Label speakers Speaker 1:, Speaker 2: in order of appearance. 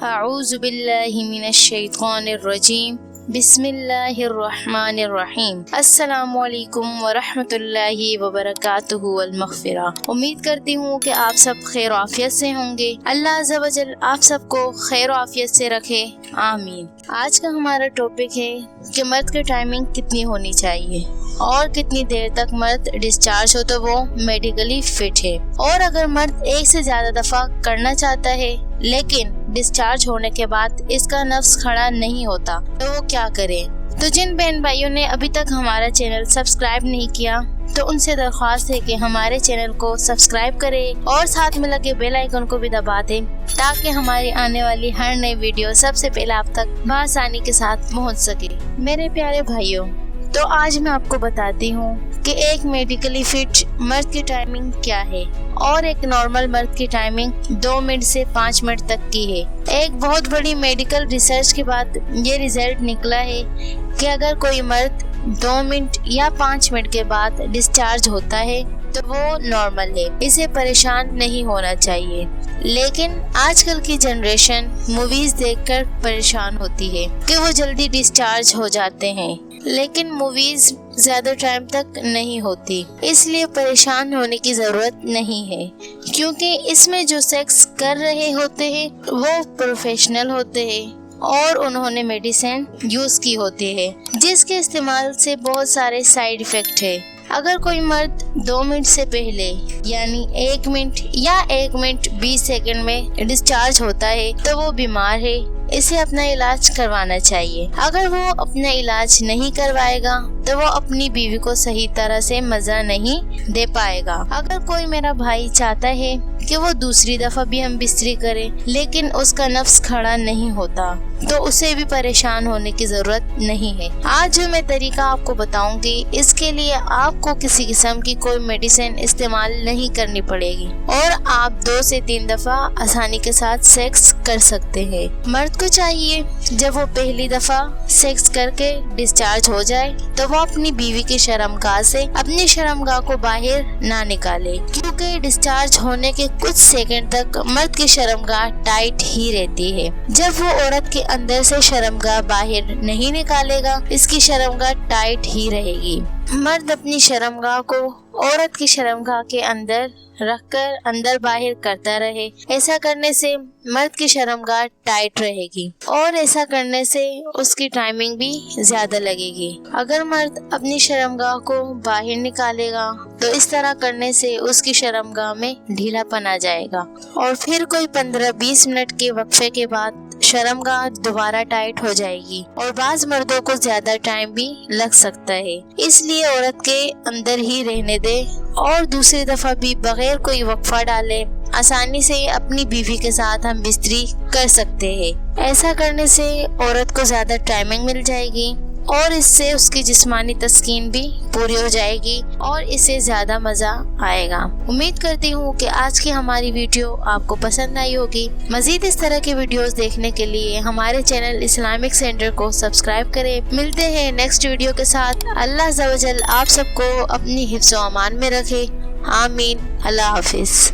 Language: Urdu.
Speaker 1: اعوذ باللہ من الشیطان الرجیم بسم اللہ الرحمن الرحیم۔ السلام علیکم ورحمۃ اللہ وبرکاتہ والمغفرہ۔ امید کرتی ہوں کہ آپ سب خیر و عافیت سے ہوں گے۔ اللہ عز و جل آپ سب کو خیر و عافیت سے رکھے، آمین۔ آج کا ہمارا ٹاپک ہے کہ مرد کی ٹائمنگ کتنی ہونی چاہیے اور کتنی دیر تک مرد ڈسچارج ہو تو وہ میڈیکلی فٹ ہے، اور اگر مرد ایک سے زیادہ دفعہ کرنا چاہتا ہے لیکن ڈسچارج ہونے کے بعد اس کا نفس کھڑا نہیں ہوتا تو وہ کیا کرے؟ تو جن بہن بھائیوں نے ابھی تک ہمارا چینل سبسکرائب نہیں کیا تو ان سے درخواست ہے کہ ہمارے چینل کو سبسکرائب کرے اور ساتھ میں لگے بیل آئیکن کو بھی دبا دیں تاکہ ہماری آنے والی ہر نئی ویڈیو سب سے پہلے آپ تک بآسانی کے ساتھ پہنچ سکے۔ میرے پیارے بھائیوں، تو آج میں آپ کو بتاتی ہوں کہ ایک میڈیکلی فٹ مرد کی ٹائمنگ کیا ہے اور ایک نارمل مرد کی ٹائمنگ 2 منٹ سے 5 منٹ تک کی ہے۔ ایک بہت بڑی میڈیکل ریسرچ کے بعد یہ ریزلٹ نکلا ہے کہ اگر کوئی مرد 2 منٹ یا 5 منٹ کے بعد ڈسچارج ہوتا ہے تو وہ نارمل ہے، اسے پریشان نہیں ہونا چاہیے۔ لیکن آج کل کی جنریشن موویز دیکھ کر پریشان ہوتی ہے کہ وہ جلدی ڈسچارج ہو جاتے ہیں، لیکن موویز زیادہ ٹائم تک نہیں ہوتی، اس لیے پریشان ہونے کی ضرورت نہیں ہے، کیونکہ اس میں جو سیکس کر رہے ہوتے ہیں وہ پروفیشنل ہوتے ہیں اور انہوں نے میڈیسن یوز کی ہوتی ہے جس کے استعمال سے بہت سارے سائیڈ ایفیکٹ ہے۔ اگر کوئی مرد 2 منٹ سے پہلے یعنی 1 منٹ یا 1 منٹ 20 سیکنڈ میں ڈسچارج ہوتا ہے تو وہ بیمار ہے، اسے اپنا علاج کروانا چاہیے۔ اگر وہ اپنا علاج نہیں کروائے گا تو وہ اپنی بیوی کو صحیح طرح سے مزہ نہیں دے پائے گا۔ اگر کوئی میرا بھائی چاہتا ہے کہ وہ دوسری دفعہ بھی ہم بستری کریں لیکن اس کا نفس کھڑا نہیں ہوتا تو اسے بھی پریشان ہونے کی ضرورت نہیں ہے۔ آج جو میں طریقہ آپ کو بتاؤں گی اس کے لیے آپ کو کسی قسم کی کوئی میڈیسن استعمال نہیں کرنی پڑے گی اور آپ 2 سے 3 دفعہ آسانی کے ساتھ سیکس کر سکتے ہیں۔ مرد کو چاہیے جب وہ پہلی دفعہ سیکس کر کے ڈسچارج ہو جائے تو وہ اپنی بیوی کی شرمگاہ سے اپنی شرمگاہ کو باہر نہ نکالے، کیونکہ ڈسچارج ہونے کے کچھ سیکنڈ تک مرد کی شرمگاہ ٹائٹ ہی رہتی ہے۔ جب وہ عورت کے اندر سے شرمگاہ باہر نہیں نکالے گا اس کی شرمگاہ ٹائٹ ہی رہے گی۔ مرد اپنی شرمگاہ کو عورت کی شرمگاہ کے اندر رکھ کر اندر باہر کرتا رہے، ایسا کرنے سے مرد کی شرمگاہ ٹائٹ رہے گی اور ایسا کرنے سے اس کی ٹائمنگ بھی زیادہ لگے گی۔ اگر مرد اپنی شرمگاہ کو باہر نکالے گا تو اس طرح کرنے سے اس کی شرمگاہ میں ڈھیلا پن آ جائے گا اور پھر کوئی 15-20 منٹ کے وقفے کے بعد شرمگاہ دوبارہ ٹائٹ ہو جائے گی اور بعض مردوں کو زیادہ ٹائم بھی لگ سکتا ہے۔ اس لیے عورت کے اندر ہی رہنے دے اور دوسری دفعہ بھی بغیر کوئی وقفہ ڈالے آسانی سے اپنی بیوی کے ساتھ ہم بستری کر سکتے ہیں۔ ایسا کرنے سے عورت کو زیادہ ٹائمنگ مل جائے گی اور اس سے اس کی جسمانی تسکین بھی پوری ہو جائے گی اور اسے زیادہ مزہ آئے گا۔ امید کرتی ہوں کہ آج کی ہماری ویڈیو آپ کو پسند آئی ہوگی۔ مزید اس طرح کی ویڈیوز دیکھنے کے لیے ہمارے چینل اسلامک سینٹر کو سبسکرائب کریں۔ ملتے ہیں نیکسٹ ویڈیو کے ساتھ۔ اللہ عز و جل آپ سب کو اپنی حفظ و امان میں رکھے، آمین۔ اللہ حافظ۔